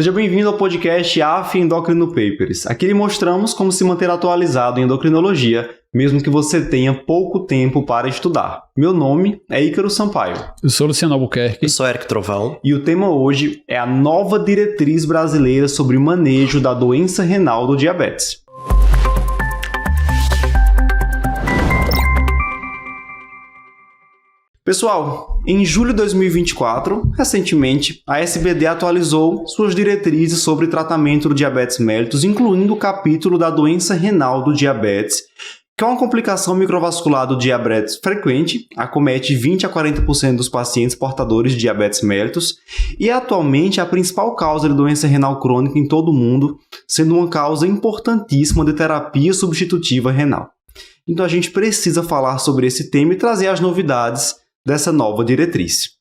Seja bem-vindo ao podcast AF Endocrino Papers. Aqui lhe mostramos como se manter atualizado em endocrinologia, mesmo que você tenha pouco tempo para estudar. Meu nome é Ícaro Sampaio. Eu sou Luciano Albuquerque. Eu sou Eric Trovão. E o tema hoje é a nova diretriz brasileira sobre o manejo da doença renal do diabetes. Pessoal, em julho de 2024, recentemente, a SBD atualizou suas diretrizes sobre tratamento do diabetes mellitus, incluindo o capítulo da doença renal do diabetes, que é uma complicação microvascular do diabetes frequente, acomete 20 a 40% dos pacientes portadores de diabetes mellitus e é atualmente a principal causa de doença renal crônica em todo o mundo, sendo uma causa importantíssima de terapia substitutiva renal. Então a gente precisa falar sobre esse tema e trazer as novidades dessa nova diretriz.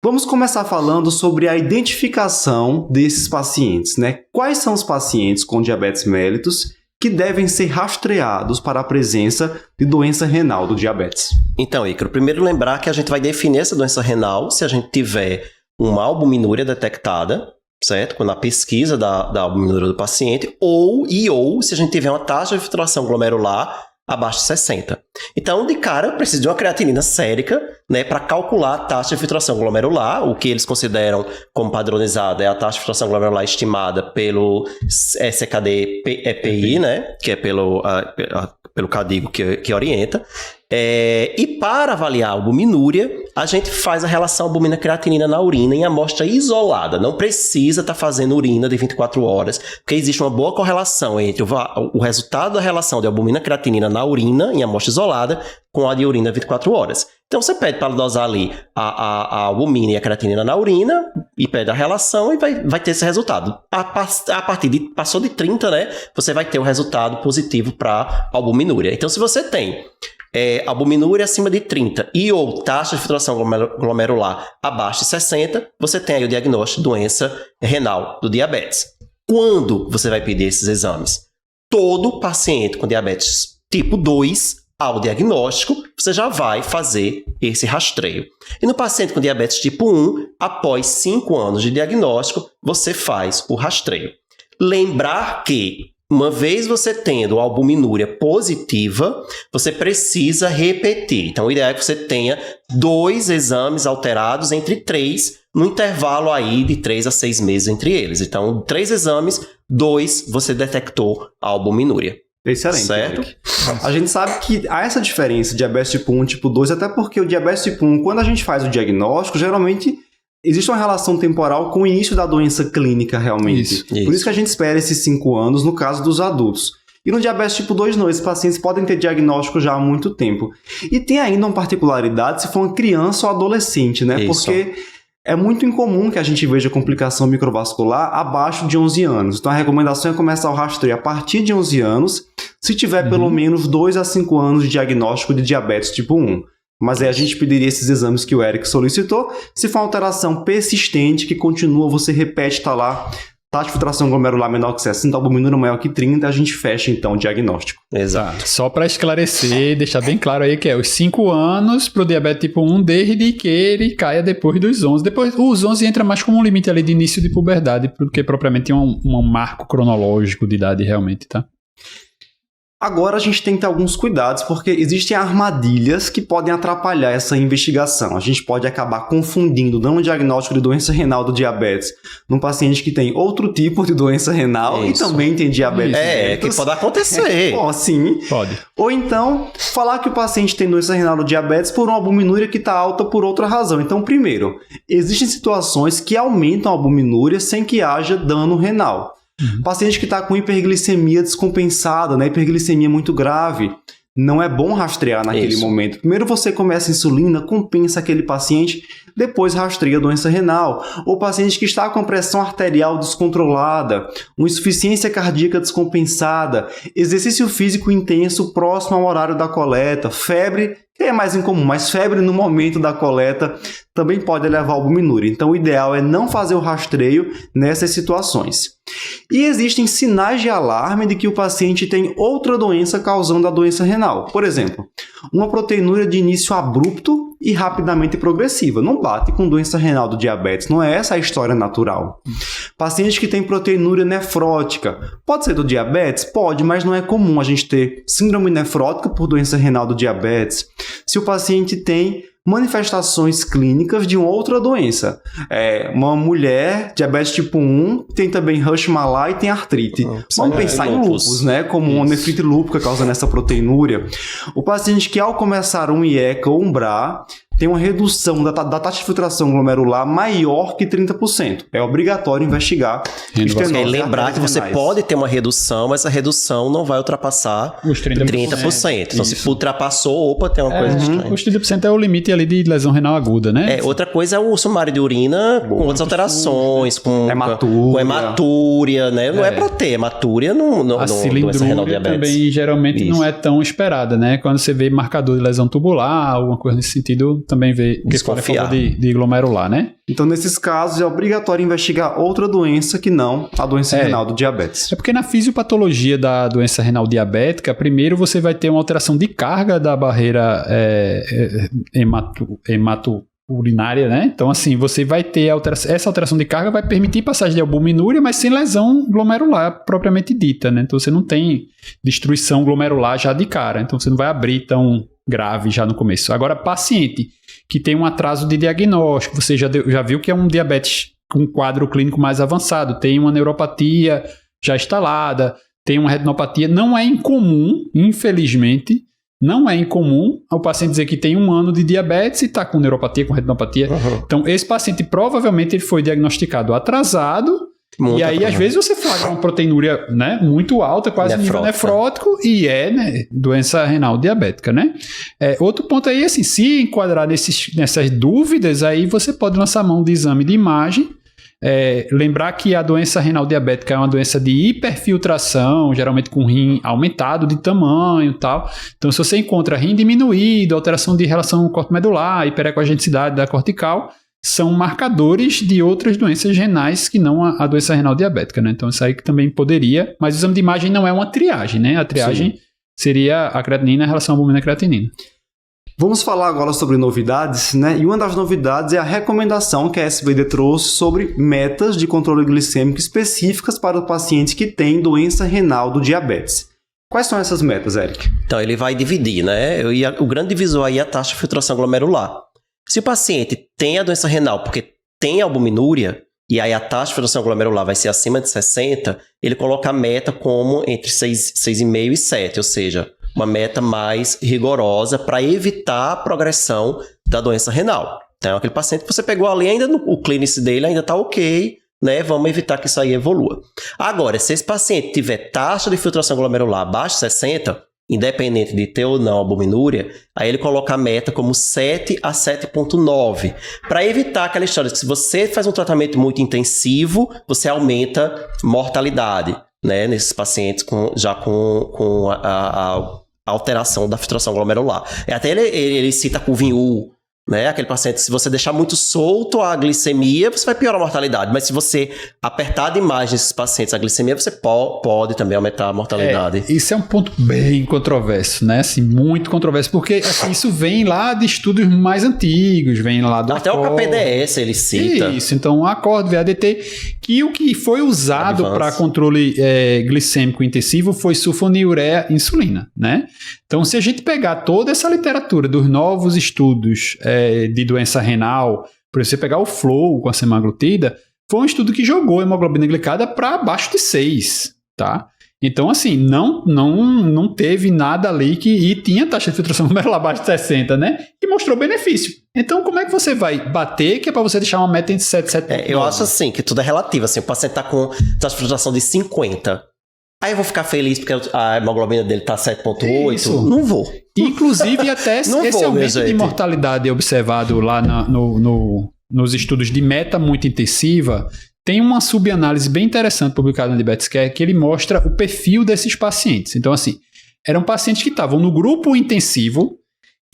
Vamos começar falando sobre a identificação desses pacientes, né? Quais são os pacientes com diabetes mellitus que devem ser rastreados para a presença de doença renal do diabetes? Então, Ícaro, primeiro lembrar que a gente vai definir essa doença renal se a gente tiver uma albuminúria detectada, certo? Quando a pesquisa da albuminúria do paciente, ou se a gente tiver uma taxa de filtração glomerular abaixo de 60. Então, de cara, precisa de uma creatinina sérica, né, para calcular a taxa de filtração glomerular. O que eles consideram como padronizada é a taxa de filtração glomerular estimada pelo SCD-EPI, né, que é pelo CADIGO que orienta. E para avaliar a albuminúria, a gente faz a relação albumina-creatinina na urina em amostra isolada. Não precisa estar fazendo urina de 24 horas, porque existe uma boa correlação entre o resultado da relação de albumina-creatinina na urina, em amostra isolada, com a de urina 24 horas. Então você pede para dosar ali a albumina e a creatinina na urina, e pede a relação e vai ter esse resultado. A partir de, passou de 30, né, você vai ter o resultado positivo para albuminúria. Então se você tem albuminúria acima de 30 ou taxa de filtração glomerular abaixo de 60, você tem aí o diagnóstico de doença renal do diabetes. Quando você vai pedir esses exames? Todo paciente com diabetes tipo 2, ao diagnóstico, você já vai fazer esse rastreio. E no paciente com diabetes tipo 1, após 5 anos de diagnóstico, você faz o rastreio. Lembrar que, uma vez você tendo a albuminúria positiva, você precisa repetir. Então, o ideal é que você tenha 2 exames alterados entre 3, no intervalo aí de 3 a 6 meses entre eles. Então, 3 exames, 2 você detectou a albuminúria. Excelente, certo? Eric. A gente sabe que há essa diferença de diabetes tipo 1 e tipo 2, até porque o diabetes tipo 1, quando a gente faz o diagnóstico, geralmente existe uma relação temporal com o início da doença clínica realmente. Isso. Por isso que a gente espera esses 5 anos no caso dos adultos. E no diabetes tipo 2 não, esses pacientes podem ter diagnóstico já há muito tempo. E tem ainda uma particularidade se for uma criança ou adolescente, né? Isso. Porque é muito incomum que a gente veja complicação microvascular abaixo de 11 anos. Então a recomendação é começar o rastreio a partir de 11 anos, se tiver pelo menos 2 a 5 anos de diagnóstico de diabetes tipo 1. Mas aí a gente pediria esses exames que o Eric solicitou. Se for uma alteração persistente que continua, você repete, tá lá, taxa de filtração glomerular menor que 60, albuminúria maior que 30, a gente fecha então o diagnóstico. Exato. Só para esclarecer, deixar bem claro aí que é os 5 anos para o diabetes tipo 1, desde que ele caia depois dos 11. Depois, os 11 entra mais como um limite ali de início de puberdade, porque propriamente é um marco cronológico de idade realmente, tá? Agora a gente tem que ter alguns cuidados, porque existem armadilhas que podem atrapalhar essa investigação. A gente pode acabar confundindo, dando um diagnóstico de doença renal do diabetes num paciente que tem outro tipo de doença renal e também tem diabetes. Que pode acontecer. Sim. Pode. Ou então, falar que o paciente tem doença renal do diabetes por uma albuminúria que está alta por outra razão. Então, primeiro, existem situações que aumentam a albuminúria sem que haja dano renal. Paciente que está com hiperglicemia descompensada, né? Hiperglicemia muito grave, não é bom rastrear naquele momento. Primeiro você começa a insulina, compensa aquele paciente, depois rastreia a doença renal. Ou paciente que está com pressão arterial descontrolada, uma insuficiência cardíaca descompensada, exercício físico intenso próximo ao horário da coleta, febre, que é mais incomum, mas febre no momento da coleta também pode elevar a albuminúria. Então, o ideal é não fazer o rastreio nessas situações. E existem sinais de alarme de que o paciente tem outra doença causando a doença renal. Por exemplo, uma proteinúria de início abrupto e rapidamente progressiva. Não bate com doença renal do diabetes, não é essa a história natural. Paciente que tem proteinúria nefrótica. Pode ser do diabetes? Pode, mas não é comum a gente ter síndrome nefrótica por doença renal do diabetes. Se o paciente tem manifestações clínicas de uma outra doença. Uma mulher, diabetes tipo 1, tem também Rush-Malai e tem artrite. Vamos pensar em lúpus, né? Como uma nefrite lúpica causando essa proteinúria. O paciente que ao começar um IECA ou um BRA tem uma redução da taxa de filtração glomerular maior que 30%. É obrigatório investigar estenose. Lembrar que você pode ter uma redução, mas a redução não vai ultrapassar os 30%. Então, se ultrapassou, tem uma coisa estranha. Os 30% é o limite ali de lesão renal aguda, né? Outra coisa é o sumário de urina com outras alterações, com hematúria, né? Não é para ter hematúria a cilindrúria também geralmente não é tão esperada, né? Quando você vê marcador de lesão tubular, alguma coisa nesse sentido, também vê desconfiar de glomerular, né? Então, nesses casos, é obrigatório investigar outra doença que não a doença renal do diabetes. É porque na fisiopatologia da doença renal diabética, primeiro você vai ter uma alteração de carga da barreira hematourinária, né? Então, assim, você vai ter essa alteração de carga vai permitir passagem de albuminúria, mas sem lesão glomerular propriamente dita, né? Então, você não tem destruição glomerular já de cara. Então, você não vai abrir tão grave já no começo. Agora, paciente que tem um atraso de diagnóstico, você já viu que é um diabetes com um quadro clínico mais avançado, tem uma neuropatia já instalada, tem uma retinopatia, não é incomum, infelizmente, não é incomum o paciente dizer que tem 1 ano de diabetes e está com neuropatia, com retinopatia. Então, esse paciente provavelmente ele foi diagnosticado atrasado. Muito, e aí, às vezes, você flagra uma proteinúria, né, muito alta, quase nível nefrótico, e né, doença renal diabética, né? Outro ponto aí, assim, se enquadrar nessas dúvidas, aí você pode lançar mão de exame de imagem. Lembrar que a doença renal diabética é uma doença de hiperfiltração, geralmente com rim aumentado de tamanho e tal. Então, se você encontra rim diminuído, alteração de relação corpo-medular, hiperecogenicidade da cortical, são marcadores de outras doenças renais que não a doença renal diabética, né? Então, isso aí que também poderia, mas o exame de imagem não é uma triagem, né? A triagem seria a creatinina em relação à albumina creatinina. Vamos falar agora sobre novidades, né? E uma das novidades é a recomendação que a SBD trouxe sobre metas de controle glicêmico específicas para o paciente que tem doença renal do diabetes. Quais são essas metas, Eric? Então, ele vai dividir, né? O grande divisor aí é a taxa de filtração glomerular. Se o paciente tem a doença renal porque tem albuminúria, e aí a taxa de filtração glomerular vai ser acima de 60, ele coloca a meta como entre 6,5 e 7, ou seja, uma meta mais rigorosa para evitar a progressão da doença renal. Então, aquele paciente que você pegou ali, ainda o clínice dele ainda está ok, né? Vamos evitar que isso aí evolua. Agora, se esse paciente tiver taxa de filtração glomerular abaixo de 60, independente de ter ou não albuminúria, aí ele coloca a meta como 7 a 7,9, para evitar aquela história de que se você faz um tratamento muito intensivo, você aumenta mortalidade, né, nesses pacientes já com a alteração da filtração glomerular. Até ele cita a curva em U, né? Aquele paciente, se você deixar muito solto a glicemia, você vai piorar a mortalidade. Mas se você apertar demais nesses pacientes a glicemia, você pode também aumentar a mortalidade. Isso é um ponto bem controverso, né? Assim, muito controverso, porque assim, isso vem lá de estudos mais antigos, vem lá do até ACORD. O KPDS ele cita. Isso, então o ACORD, VADT, que o que foi usado para controle glicêmico intensivo foi sulfonilureia insulina, né? Então, se a gente pegar toda essa literatura dos novos estudos de doença renal, por você pegar o FLOW com a semaglutida, foi um estudo que jogou a hemoglobina glicada para abaixo de 6, tá? Então, assim, não teve nada ali e tinha taxa de filtração glomerular abaixo de 60, né? E mostrou benefício. Então, como é que você vai bater que é para você deixar uma meta entre 7 e 7,9? Eu acho assim, que tudo é relativo. Assim, o paciente está com taxa de filtração de 50. Aí eu vou ficar feliz porque a hemoglobina dele tá 7,8? Não vou. Inclusive, até esse aumento de mortalidade observado lá nos estudos de meta muito intensiva, tem uma subanálise bem interessante publicada no Diabetes Care que ele mostra o perfil desses pacientes. Então, assim, eram pacientes que estavam no grupo intensivo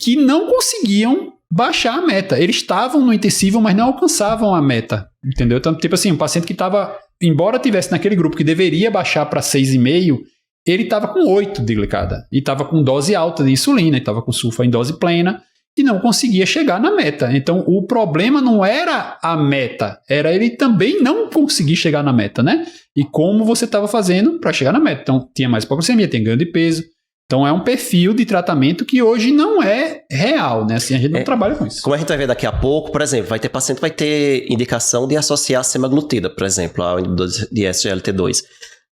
que não conseguiam baixar a meta. Eles estavam no intensivo, mas não alcançavam a meta, entendeu? Então, tipo assim, um paciente que estava, embora tivesse naquele grupo que deveria baixar para 6,5, ele estava com 8 de glicada, e estava com dose alta de insulina, e estava com sulfa em dose plena, e não conseguia chegar na meta. Então, o problema não era a meta, era ele também não conseguir chegar na meta, né? E como você estava fazendo para chegar na meta. Então, tinha mais hipoglicemia, tem ganho de peso. Então, é um perfil de tratamento que hoje não é real, né? Assim, a gente não trabalha com isso. Como a gente vai ver daqui a pouco, por exemplo, vai ter paciente que vai ter indicação de associar semaglutida, por exemplo, ao inibidor de SGLT2.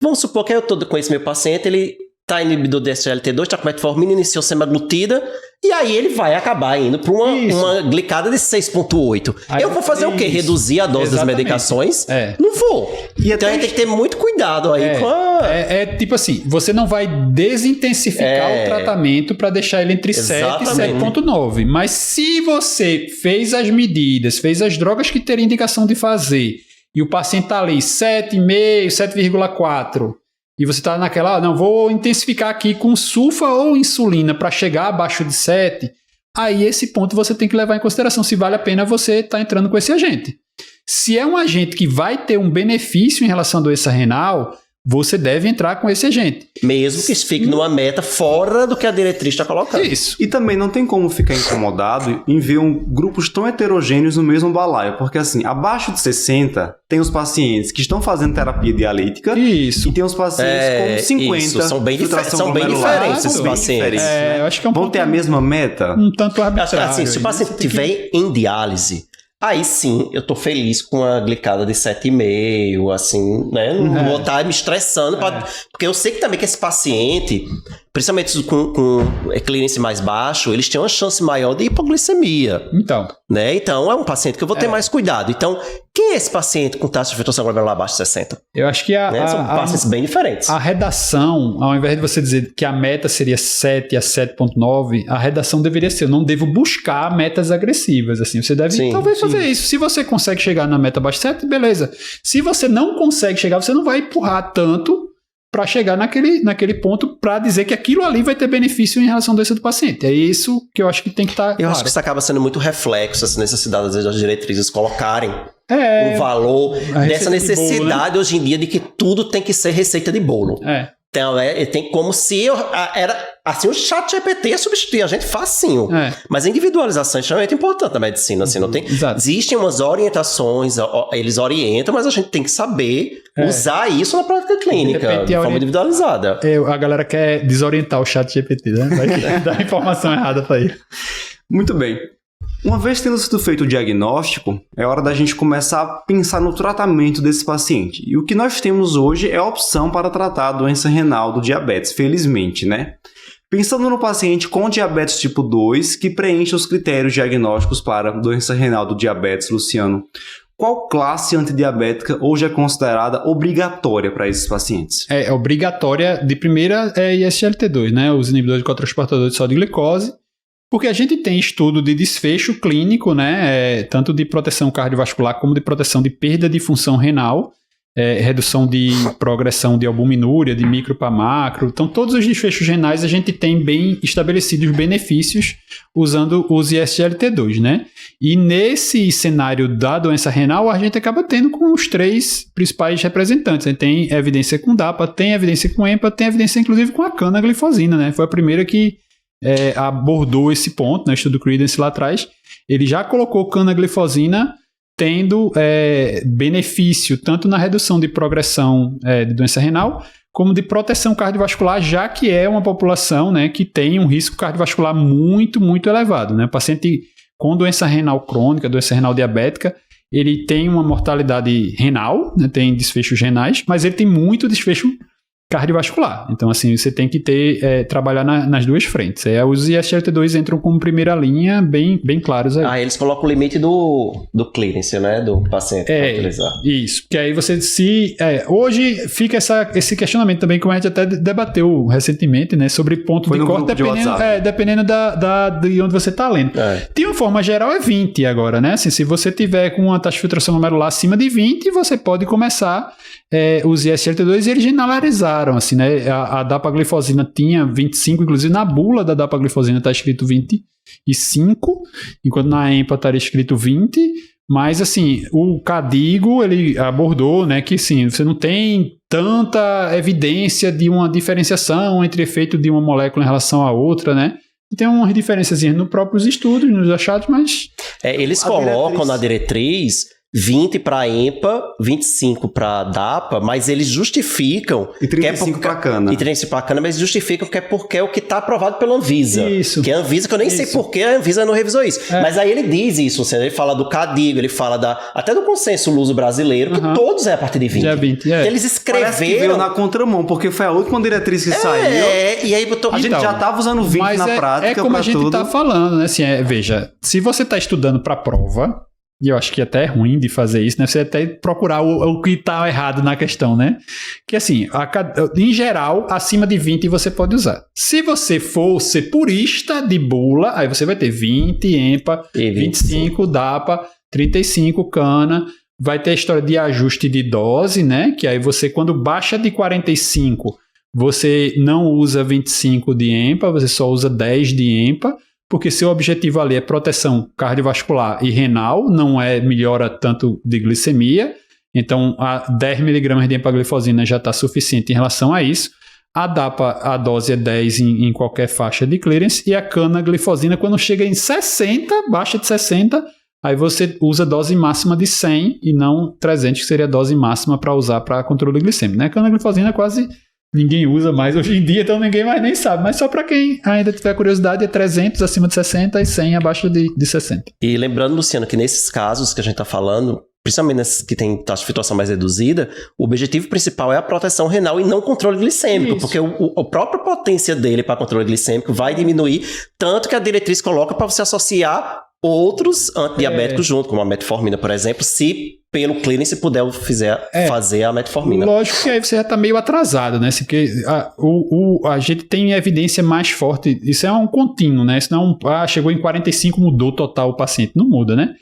Vamos supor que eu estou com esse meu paciente, ele está inibidor de SGLT2, está com metformina, iniciou semaglutida, e aí ele vai acabar indo para uma glicada de 6,8. Eu vou fazer o quê? Reduzir a dose das medicações? Não vou. E então a gente tem que ter muito cuidado aí com a... tipo assim, você não vai desintensificar o tratamento para deixar ele entre 7 e 7,9. Mas se você fez as medidas, fez as drogas que teria indicação de fazer, e o paciente está ali 7,5, 7,4, e você está naquela, não, vou intensificar aqui com sulfa ou insulina para chegar abaixo de 7, aí esse ponto você tem que levar em consideração se vale a pena você estar entrando com esse agente. Se é um agente que vai ter um benefício em relação à doença renal, você deve entrar com esse agente. Mesmo que fique numa meta fora do que a diretriz está colocando. Isso. E também não tem como ficar incomodado em ver grupos tão heterogêneos no mesmo balaio, porque assim, abaixo de 60 tem os pacientes que estão fazendo terapia dialítica e tem os pacientes com 50. Isso. São bem diferentes esses pacientes. Eu acho que vão ter a mesma meta? Um tanto arbitrário. Assim, se o paciente estiver em diálise, aí sim, eu tô feliz com a glicada de 7,5, assim, né? Não vou estar me estressando, porque eu sei que também que esse paciente, principalmente com clearance mais baixo, eles têm uma chance maior de hipoglicemia. Né? Então, é um paciente que eu vou ter mais cuidado. Então, quem é esse paciente com taxa de filtração glomerular abaixo de 60? Eu acho que são pacientes bem diferentes. A redação, ao invés de você dizer que a meta seria 7 a 7,9, a redação deveria ser, eu não devo buscar metas agressivas. Assim, você deve talvez fazer isso. Se você consegue chegar na meta abaixo de 7, beleza. Se você não consegue chegar, você não vai empurrar tanto para chegar naquele ponto para dizer que aquilo ali vai ter benefício em relação à doença do paciente. É isso que eu acho que tem que estar Eu acho que isso acaba sendo muito reflexo, essa necessidade às vezes das diretrizes colocarem o valor dessa necessidade de bolo, né? Hoje em dia de que tudo tem que ser receita de bolo. Então, tem como se era assim, o ChatGPT ia substituir a gente facinho. Mas a individualização é extremamente importante na medicina. Assim, não tem, existem umas orientações, eles orientam, mas a gente tem que saber usar isso na prática clínica, de forma individualizada. A galera quer desorientar o ChatGPT, né? Vai dar informação errada para ele. Muito bem. Uma vez tendo sido feito o diagnóstico, é hora da gente começar a pensar no tratamento desse paciente. E o que nós temos hoje é a opção para tratar a doença renal do diabetes, felizmente, né? Pensando no paciente com diabetes tipo 2, que preenche os critérios diagnósticos para doença renal do diabetes, Luciano, qual classe antidiabética hoje é considerada obrigatória para esses pacientes? É obrigatória, de primeira é SGLT2, né? Os inibidores de cotransportador de sódio e glicose. Porque a gente tem estudo de desfecho clínico, né, tanto de proteção cardiovascular como de proteção de perda de função renal, redução de progressão de albuminúria, de micro para macro. Então, todos os desfechos renais a gente tem bem estabelecidos benefícios usando os SGLT2, né? E nesse cenário da doença renal, a gente acaba tendo com os 3 principais representantes. A gente tem evidência com DAPA, tem evidência com EMPA, tem evidência inclusive com a canaglifosina, né? Foi a primeira que abordou esse ponto, né, estudo Credence lá atrás. Ele já colocou canaglifosina tendo benefício tanto na redução de progressão de doença renal, como de proteção cardiovascular, já que é uma população, né, que tem um risco cardiovascular muito, muito elevado. Né? O paciente com doença renal crônica, doença renal diabética, ele tem uma mortalidade renal, né, tem desfechos renais, mas ele tem muito desfecho cardiovascular. Então, assim, você tem que trabalhar nas duas frentes. Os SGLT2 entram como primeira linha, bem claros aí. Eles colocam o limite do clearance, né? Do paciente para utilizar. Isso. Porque aí você hoje fica esse questionamento também, como a gente até debateu recentemente, né? Sobre ponto de corte, dependendo de onde você está lendo. De uma forma geral, é 20 agora, né? Assim, se você tiver com uma taxa de filtração glomerular acima de 20, você pode começar os SGLT2 e eles generalizaram mudaram, assim, né? A dapaglifosina tinha 25, inclusive na bula da dapaglifosina está escrito 25, enquanto na EMPA estaria escrito 20, mas, assim, o Cadigo, ele abordou, né, que, sim, você não tem tanta evidência de uma diferenciação entre efeito de uma molécula em relação à outra, né? Tem umas diferençazinhas nos próprios estudos, nos achados, mas... Eles colocam na diretriz 20 para EMPA, 25 para DAPA, mas eles justificam... E 35 para cana. E 35 para cana, mas justificam porque é o que está aprovado pela Anvisa. Isso. Que é a Anvisa, que eu nem sei por que a Anvisa não revisou isso. Mas aí ele diz isso, ele fala do Cadigo, ele fala até do consenso luso brasileiro, que todos é a partir de 20. Já 20, Eles escreveram... Parece que veio na contramão, porque foi a última diretriz que saiu. E aí botou... A gente já estava usando 20 mas na prática. É como a gente está falando, né? Assim, veja, se você está estudando para prova... E eu acho que até é ruim de fazer isso, né? Você até procurar o que está errado na questão, né? Que assim, em geral, acima de 20 você pode usar. Se você for ser purista de bula, aí você vai ter 20 EMPA, 25 DAPA, 35 cana, vai ter a história de ajuste de dose, né? Que aí você, quando baixa de 45, você não usa 25 de EMPA, você só usa 10 de EMPA, porque seu objetivo ali é proteção cardiovascular e renal, não é melhora tanto de glicemia, então a 10 mg de empaglifosina já está suficiente em relação a isso. A DAPA, a dose é 10 em qualquer faixa de clearance, e a canaglifosina, quando chega em 60, baixa de 60, aí você usa dose máxima de 100 e não 300, que seria a dose máxima para usar para controle glicêmico, né? A canaglifosina quase... Ninguém usa mais hoje em dia, então ninguém mais nem sabe. Mas só para quem ainda tiver curiosidade, é 300 acima de 60 e 100 abaixo de 60. E lembrando, Luciano, que nesses casos que a gente está falando, principalmente nesses que tem taxa de filtração mais reduzida, o objetivo principal é a proteção renal e não controle glicêmico. Isso. Porque a própria potência dele para controle glicêmico vai diminuir, tanto que a diretriz coloca para você associar outros antidiabéticos junto, como a metformina, por exemplo, se pelo clearance puder fazer a metformina. Lógico que aí você já está meio atrasado, né? Porque a gente tem evidência mais forte, isso é um contínuo, né? Isso não chegou em 45, mudou total o paciente, não muda, né?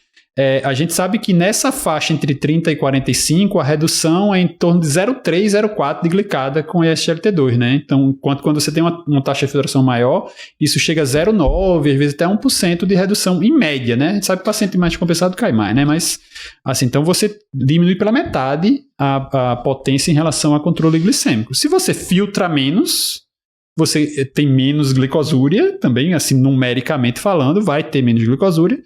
A gente sabe que nessa faixa entre 30 e 45, a redução é em torno de 0,3, 0,4 de glicada com SGLT2, né? Então, quando você tem uma taxa de filtração maior, isso chega a 0,9, às vezes até 1% de redução em média, né? A gente sabe que o paciente mais compensado cai mais, né? Mas, assim, então você diminui pela metade a potência em relação ao controle glicêmico. Se você filtra menos, você tem menos glicosúria também, assim, numericamente falando, vai ter menos glicosúria.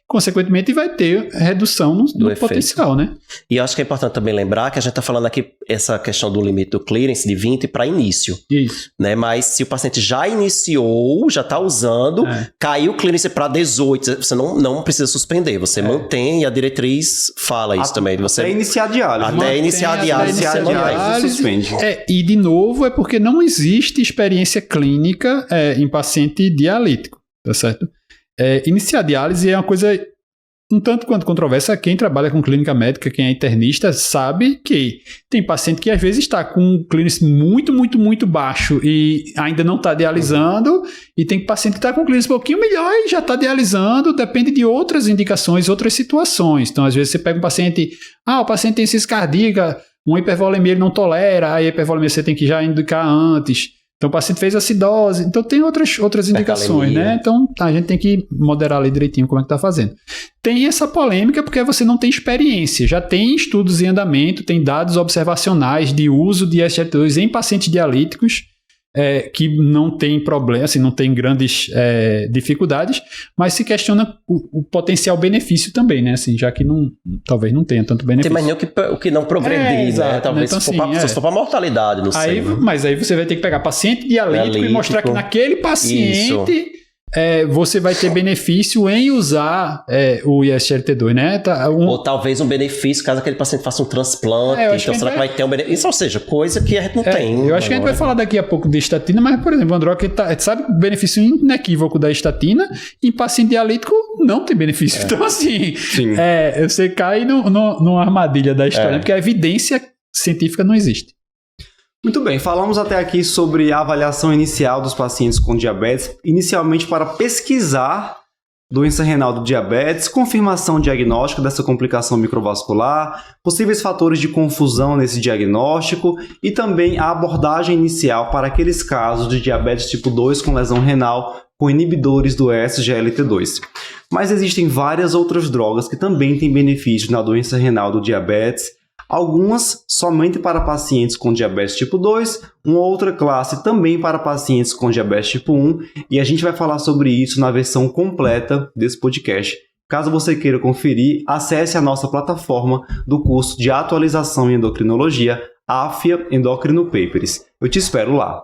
Consequentemente, vai ter redução no potencial, né? E eu acho que é importante também lembrar que a gente está falando aqui essa questão do limite do clearance de 20 para início. Isso. Né? Mas se o paciente já iniciou, já está usando, caiu o clearance para 18, você não precisa suspender, você mantém, e a diretriz fala isso também. Você, até iniciar a diálise. Até iniciar a diálise, você mantém. Suspende. E, de novo, é porque não existe experiência clínica em paciente dialítico, tá certo? Iniciar a diálise é uma coisa um tanto quanto controversa. Quem trabalha com clínica médica, quem é internista, sabe que tem paciente que às vezes está com um clearance muito, muito, muito baixo e ainda não está dialisando, e tem paciente que está com um clearance um pouquinho melhor e já está dialisando, depende de outras indicações, outras situações. Então, às vezes você pega um paciente, o paciente tem insuficiência cardíaca, uma hipervolemia ele não tolera, aí a hipervolemia você tem que já indicar antes. Então, o paciente fez acidose. Então, tem outras indicações, né? Então, a gente tem que moderar ali direitinho como é que está fazendo. Tem essa polêmica porque você não tem experiência. Já tem estudos em andamento, tem dados observacionais de uso de SGLT2 em pacientes dialíticos, que não tem problema, assim, não tem grandes dificuldades, mas se questiona o potencial benefício também, né? Assim, já que talvez não tenha tanto benefício. Tem mais nem o que não progredir, né? Talvez então, se for para mortalidade, não sei. Mas aí você vai ter que pegar paciente dialítico e mostrar que naquele paciente você vai ter benefício em usar o SGLT2, né? Ou talvez um benefício caso aquele paciente faça um transplante. Então, será que vai ter um benefício? Isso, ou seja, coisa que a gente não tem. Eu acho que a gente vai falar daqui a pouco de estatina, mas, por exemplo, o André sabe o benefício inequívoco da estatina, e em paciente dialítico não tem benefício. Então, assim, você cai numa armadilha da história, porque a evidência científica não existe. Muito bem, falamos até aqui sobre a avaliação inicial dos pacientes com diabetes, inicialmente para pesquisar doença renal do diabetes, confirmação diagnóstica dessa complicação microvascular, possíveis fatores de confusão nesse diagnóstico e também a abordagem inicial para aqueles casos de diabetes tipo 2 com lesão renal com inibidores do SGLT2. Mas existem várias outras drogas que também têm benefícios na doença renal do diabetes, algumas somente para pacientes com diabetes tipo 2, uma outra classe também para pacientes com diabetes tipo 1, e a gente vai falar sobre isso na versão completa desse podcast. Caso você queira conferir, acesse a nossa plataforma do curso de atualização em endocrinologia, AFIA Endocrino Papers. Eu te espero lá.